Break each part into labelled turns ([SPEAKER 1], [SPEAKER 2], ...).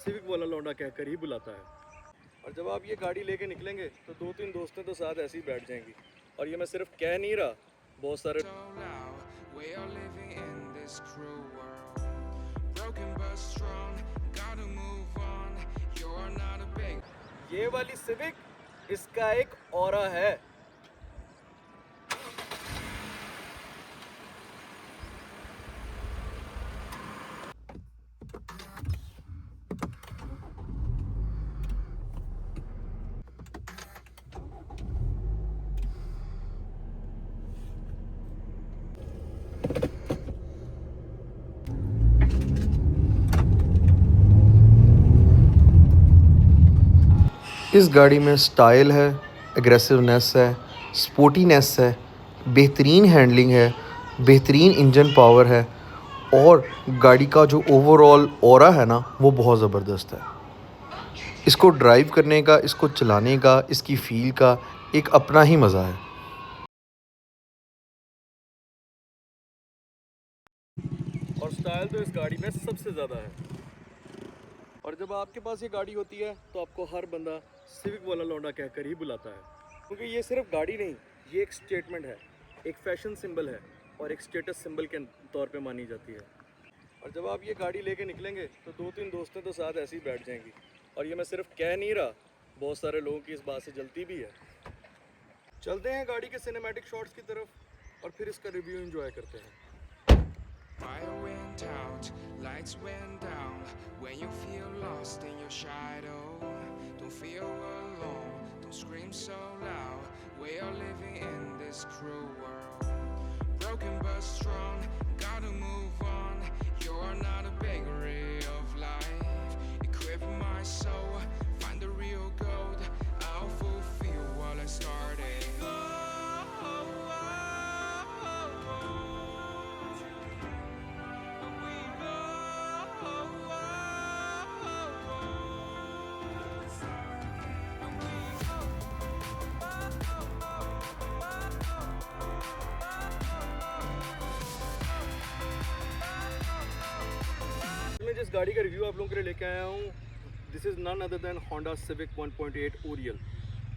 [SPEAKER 1] Civic वाला लौंडा कहकर ही बुलाता है। और जब आप ये गाड़ी लेके निकलेंगे तो 2-3 दोस्तें तो साथ ऐसे ही बैठ जाएंगी। और ये मैं सिर्फ कह नहीं रहा, बहुत सारे ये वाली सिविक, इसका एक ऑरा है।
[SPEAKER 2] इस गाड़ी में स्टाइल है, एग्रेसिवनेस है, स्पोर्टीनेस है, बेहतरीन हैंडलिंग है, बेहतरीन इंजन पावर है और गाड़ी का जो ओवरऑल ऑरा है ना वो बहुत ज़बरदस्त है। इसको ड्राइव करने का, इसको चलाने का, इसकी फ़ील का एक अपना ही मज़ा है।
[SPEAKER 1] और स्टाइल तो इस गाड़ी में सबसे ज़्यादा है। और जब आपके पास ये गाड़ी होती है तो आपको हर बंदा सिविक वाला लौंडा कहकर ही बुलाता है, क्योंकि ये सिर्फ गाड़ी नहीं, ये एक स्टेटमेंट है, एक फैशन सिंबल है और एक स्टेटस सिंबल के तौर पे मानी जाती है। और जब आप ये गाड़ी लेके निकलेंगे तो 2-3 दोस्तें तो साथ ऐसे ही बैठ जाएंगी। और ये मैं सिर्फ कह नहीं रहा, बहुत सारे लोगों की इस बात से जलती भी है। चलते हैं गाड़ी के सिनेमैटिक शॉट्स की तरफ और फिर इसका रिव्यू एंजॉय करते हैं।
[SPEAKER 3] Fire went out, lights went down. When you feel lost in your shadow, don't feel alone, don't scream so loud. We are living in this cruel world, broken but strong, gotta move on. You're not a bakery of life, equip my soul, find the real gold. I'll fulfill what I started.
[SPEAKER 1] मैं जिस गाड़ी का review आप लोगों के लिए लेके आया हूँ, this is none other than Honda Civic 1.8 Oriel.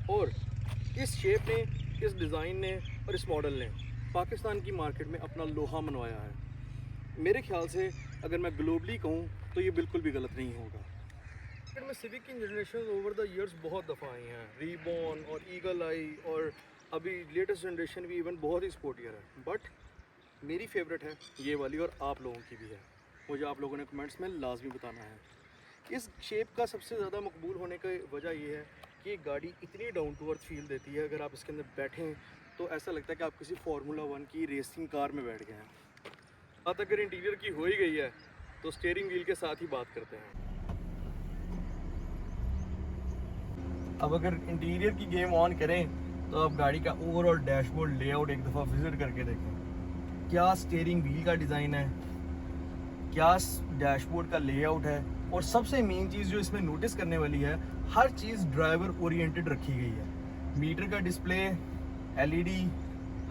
[SPEAKER 1] और इस शेप ने, इस डिज़ाइन ने और इस मॉडल ने पाकिस्तान की मार्केट में अपना लोहा मनवाया है। मेरे ख्याल से अगर मैं ग्लोबली कहूँ तो ये बिल्कुल भी गलत नहीं होगा। मार्केट में सिविक की जनरेशन ओवर द ईयर्स बहुत दफ़ा आई हैं, रीबॉर्न और ईगल आई, और अभी लेटेस्ट जनरेशन भी इवन बहुत ही स्पोर्टियर है। बट मेरी फेवरेट है ये वाली और आप लोगों की भी है। मुझे आप लोगों ने कमेंट्स में लाजमी बताना है। इस शेप का सबसे ज़्यादा मकबूल होने की वजह ये है कि ये गाड़ी इतनी डाउन टू अर्थ फील देती है। अगर आप इसके अंदर बैठें तो ऐसा लगता है कि आप किसी फार्मूला 1 की रेसिंग कार में बैठ गए हैं। बात अगर इंटीरियर की हो ही गई है तो स्टीयरिंग व्हील के साथ ही बात करते हैं। अब अगर इंटीरियर की गेम ऑन करें तो आप गाड़ी का ओवरऑल डैशबोर्ड लेआउट एक दफ़ा विज़िट करके देखें। क्या स्टीयरिंग व्हील का डिज़ाइन है, क्या डैशबोर्ड का लेआउट है, और सबसे मेन चीज़ जो इसमें नोटिस करने वाली है, हर चीज़ ड्राइवर ओरिएंटेड रखी गई है। मीटर का डिस्प्ले, एलईडी,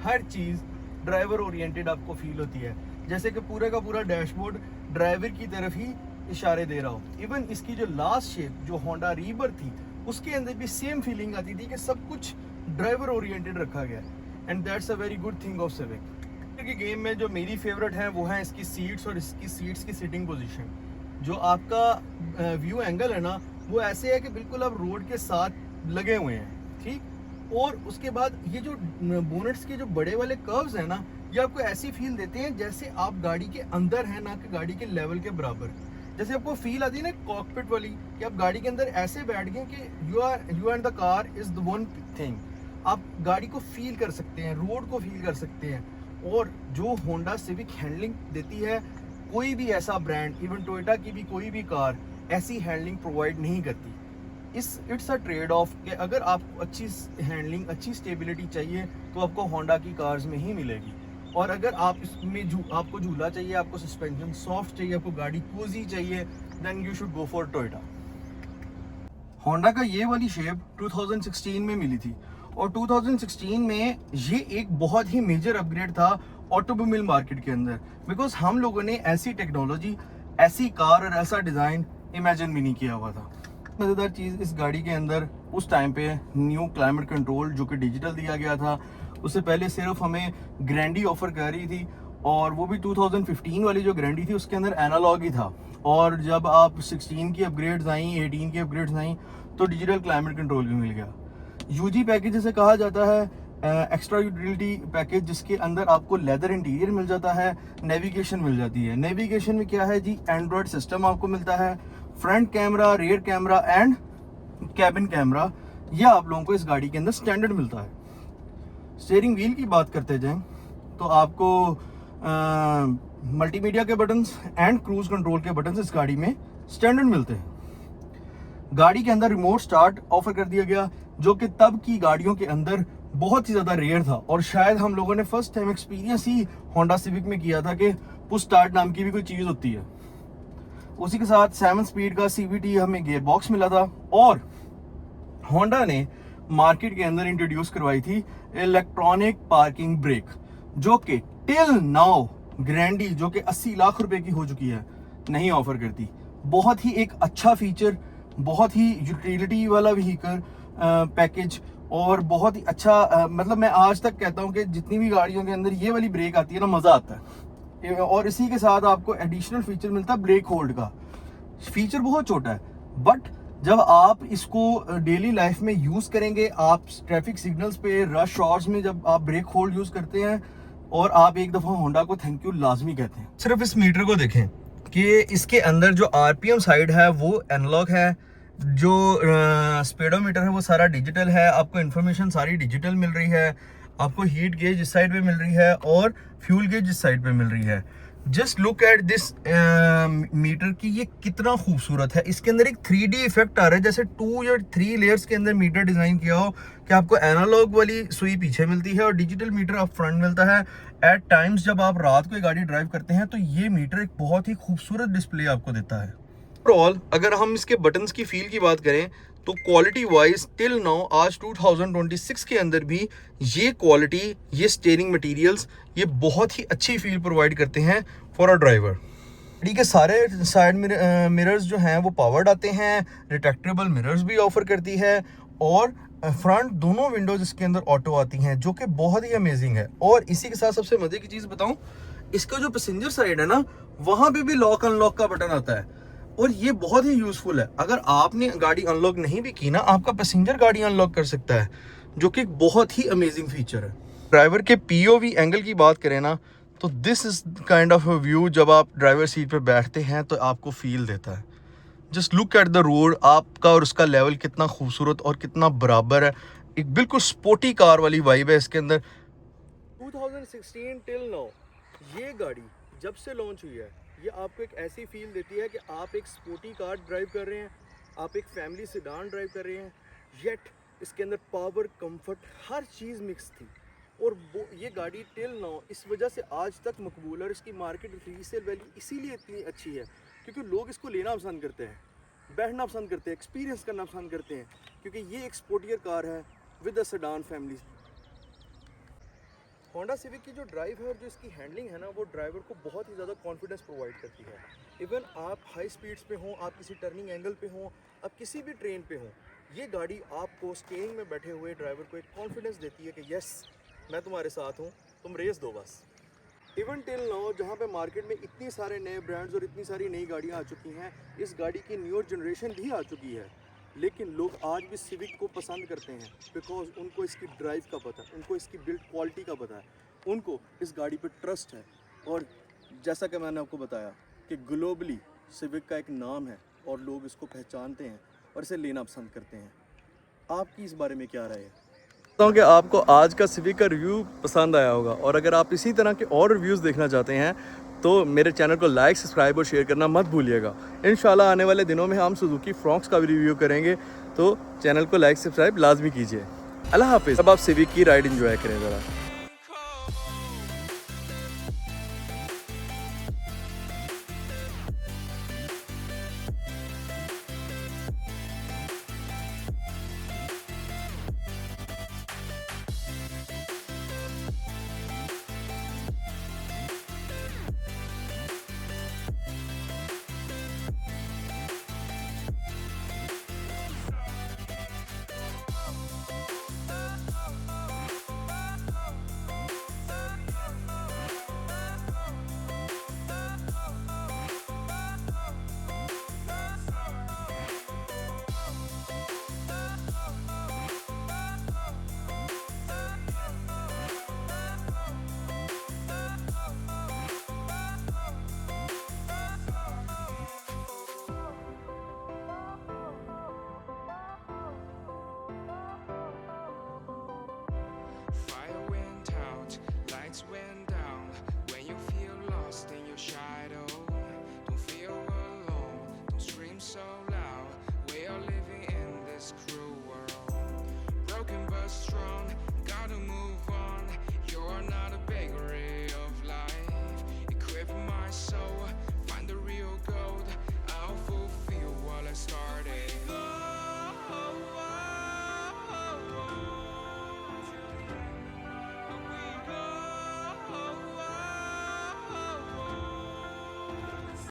[SPEAKER 1] हर चीज़ ड्राइवर ओरिएंटेड आपको फील होती है, जैसे कि पूरा का पूरा डैशबोर्ड ड्राइवर की तरफ ही इशारे दे रहा हो। इवन इसकी जो लास्ट शेप जो होंडा रीबर थी उसके अंदर भी सेम फीलिंग आती थी कि सब कुछ ड्राइवर ओरिएंटेड रखा गया, and that's a very good thing of civic. की गेम में जो मेरी फेवरेट है वो है इसकी सीट्स और इसकी सीट्स की सिटिंग पोजीशन। जो आपका व्यू एंगल है ना वो ऐसे है कि बिल्कुल आप रोड के साथ लगे हुए हैं, ठीक। और उसके बाद ये जो बोनेट्स के जो बड़े वाले कर्व्स हैं ना, ये आपको ऐसी फील देते हैं जैसे आप गाड़ी के अंदर हैं, ना कि गाड़ी के लेवल के बराबर। जैसे आपको फील आती है ना कॉकपिट वाली, कि आप गाड़ी के अंदर ऐसे बैठ गए कि you and the car is the one thing. आप गाड़ी को फील कर सकते हैं, रोड को फील कर सकते हैं। और जो होंडा सिविक हैंडलिंग देती है, कोई भी ऐसा ब्रांड, इवन टोयोटा की भी कोई भी कार ऐसी हैंडलिंग प्रोवाइड नहीं करती। इट्स अ ट्रेड ऑफ कि अगर आपको अच्छी हैंडलिंग, अच्छी स्टेबिलिटी चाहिए तो आपको होंडा की कार्स में ही मिलेगी। और अगर आप इसमें आपको झूला चाहिए, आपको सस्पेंशन सॉफ्ट चाहिए, आपको गाड़ी कोजी चाहिए, then you should go for Toyota. Honda का ये वाली शेप 2016 में मिली थी, और 2016 में ये एक बहुत ही मेजर अपग्रेड था ऑटोमोबाइल मार्केट के अंदर, बिकॉज हम लोगों ने ऐसी टेक्नोलॉजी, ऐसी कार और ऐसा डिज़ाइन इमेजिन भी नहीं किया हुआ था। मज़ेदार चीज़ इस गाड़ी के अंदर उस टाइम पे न्यू क्लाइमेट कंट्रोल जो कि डिजिटल दिया गया था, उससे पहले सिर्फ हमें ग्रैंडी ऑफर कर रही थी, और वो भी 2015 वाली जो ग्रैंडी थी उसके अंदर एनालॉग ही था। और जब आप 16 की अपग्रेड्स आई, 18 की अपग्रेड्स आई, तो डिजिटल क्लाइमेट कंट्रोल भी मिल गया। यूजी पैकेज जिसे कहा जाता है, एक्स्ट्रा यूटिलिटी पैकेज, जिसके अंदर आपको लेदर इंटीरियर मिल जाता है, नेविगेशन मिल जाती है। नेविगेशन में क्या है जी, एंड्रॉयड सिस्टम आपको मिलता है, front camera, rear camera and cabin camera, यह आप लोगों को इस गाड़ी के अंदर स्टैंडर्ड मिलता है। स्टीयरिंग व्हील की बात करते जाएं तो आपको मल्टीमीडिया के बटन्स एंड क्रूज कंट्रोल के बटन्स इस गाड़ी में स्टैंडर्ड मिलते हैं। गाड़ी के अंदर रिमोट स्टार्ट ऑफर कर दिया गया, जो कि तब की गाड़ियों के अंदर बहुत ही ज़्यादा रेयर था, और शायद हम लोगों ने फर्स्ट टाइम एक्सपीरियंस ही होंडा सिविक में किया था कि पुश स्टार्ट नाम की भी कोई चीज़ होती है। उसी के साथ 7 स्पीड का CVT हमें गियर बॉक्स मिला था, और होंडा ने मार्केट के अंदर इंट्रोड्यूस करवाई थी इलेक्ट्रॉनिक पार्किंग ब्रेक, जो कि टिल नाउ ग्रैंडी जो कि 80 लाख रुपए की हो चुकी है नहीं ऑफर करती। बहुत ही एक अच्छा फीचर, बहुत ही यूटिलिटी वाला व्हीकल पैकेज, और बहुत ही अच्छा मतलब मैं आज तक कहता हूं कि जितनी भी गाड़ियों के अंदर ये वाली ब्रेक आती है ना, मज़ा आता है। और इसी के साथ आपको एडिशनल फीचर मिलता है ब्रेक होल्ड का। फीचर बहुत छोटा है, बट जब आप इसको डेली लाइफ में यूज़ करेंगे, आप ट्रैफिक सिग्नल्स पे, रश आवर्स में जब आप ब्रेक होल्ड यूज़ करते हैं, और आप एक दफ़ा होंडा को थैंक यू लाजमी कहते हैं। सिर्फ इस मीटर को देखें कि इसके अंदर जो RPM साइड है वो एनालॉग है, जो स्पीडोमीटर है वो सारा डिजिटल है, आपको इन्फॉर्मेशन सारी डिजिटल मिल रही है, आपको हीट गेज इस साइड पे मिल रही है और फ्यूल गेज इस साइड पे मिल रही है। Just look at this meter की ये कितना खूबसूरत है। इसके अंदर एक 3D इफेक्ट आ रहा है, जैसे 2 या 3 लेयर्स के अंदर मीटर डिजाइन किया हो, कि आपको एनालॉग वाली सुई पीछे मिलती है और डिजिटल मीटर आप फ्रंट मिलता है। एट टाइम्स जब आप रात को गाड़ी ड्राइव करते हैं तो ये मीटर एक बहुत ही खूबसूरत डिस्प्ले आपको देता है। ओवरऑल अगर हम इसके बटन्स की फील की बात करें तो क्वालिटी वाइज टिल नाउ आज 2026 के अंदर भी ये क्वालिटी, ये स्टीयरिंग मटेरियल्स, ये बहुत ही अच्छी फील प्रोवाइड करते हैं फॉर अ ड्राइवर। गाड़ी के सारे साइड मिरर्स जो हैं वो पावर्ड आते हैं, रिट्रैक्टेबल मिरर्स भी ऑफर करती है, और फ्रंट दोनों विंडोज इसके अंदर ऑटो आती हैं, जो कि बहुत ही अमेजिंग है। और इसी के साथ सबसे मजे की चीज़ बताऊं, इसका जो पैसेंजर साइड है ना, वहाँ पे भी लॉक अनलॉक का बटन आता है, और ये बहुत ही यूजफुल है। अगर आपने गाड़ी अनलॉक नहीं भी की ना, आपका पैसेंजर गाड़ी अनलॉक कर सकता है, जो कि बहुत ही अमेजिंग फीचर है। ड्राइवर के POV एंगल की बात करें ना, तो this is kind of a view जब आप ड्राइवर सीट पे बैठते हैं तो आपको फील देता है। Just look at the road, आपका और उसका लेवल कितना खूबसूरत और कितना बराबर है। एक बिल्कुल स्पोर्टी कार वाली वाइब है इसके अंदर। 2016 टिल नाउ ये गाड़ी जब से लॉन्च हुई है, ये आपको एक ऐसी फील देती है कि आप एक स्पोर्टी कार ड्राइव कर रहे हैं, आप एक फैमिली सेडान ड्राइव कर रहे हैं, येट इसके अंदर पावर, कंफर्ट, हर चीज़ मिक्स थी। और वो ये गाड़ी टिल नाउ इस वजह से आज तक मकबूल है, और इसकी मार्केट रीसेल वैल्यू इसीलिए इतनी अच्छी है क्योंकि लोग इसको लेना पसंद करते हैं, बैठना पसंद करते हैं, एक्सपीरियंस करना पसंद करते हैं, क्योंकि ये एक स्पोर्टियर कार है with a sedan family. Honda civic की जो ड्राइव है और जो इसकी हैंडलिंग है ना, वो ड्राइवर को बहुत ही ज़्यादा कॉन्फिडेंस प्रोवाइड करती है। इवन आप हाई स्पीड्स पे हों, आप किसी टर्निंग एंगल पे हों, आप किसी भी ट्रेन पे हों, ये गाड़ी आपको स्टीयरिंग में बैठे हुए ड्राइवर को एक कॉन्फिडेंस देती है कि यस मैं तुम्हारे साथ हूँ, तुम रेस दो बस। इवन टिल नाउ जहाँ पे मार्केट में इतनी सारे नए ब्रांड्स और इतनी सारी नई गाड़ियाँ आ चुकी हैं, इस गाड़ी की न्यूअर जनरेशन भी आ चुकी है, लेकिन लोग आज भी सिविक को पसंद करते हैं बिकॉज उनको इसकी ड्राइव का पता है, उनको इसकी बिल्ड क्वालिटी का पता है, उनको इस गाड़ी पे ट्रस्ट है। और जैसा कि मैंने आपको बताया कि ग्लोबली सिविक का एक नाम है और लोग इसको पहचानते हैं और इसे लेना पसंद करते हैं। आपकी इस बारे में क्या राय है? कि आपको आज का सिविक का रिव्यू पसंद आया होगा, और अगर आप इसी तरह के और रिव्यूज़ देखना चाहते हैं तो मेरे चैनल को लाइक, सब्सक्राइब और शेयर करना मत भूलिएगा। इंशाल्लाह आने वाले दिनों में हम सुजुकी फ्रॉक्स का भी रिव्यू करेंगे, तो चैनल को लाइक, सब्सक्राइब लाजमी कीजिए। अल्लाह हाफिज़। अब आप सिविक की राइड एंजॉय करें ज़रा।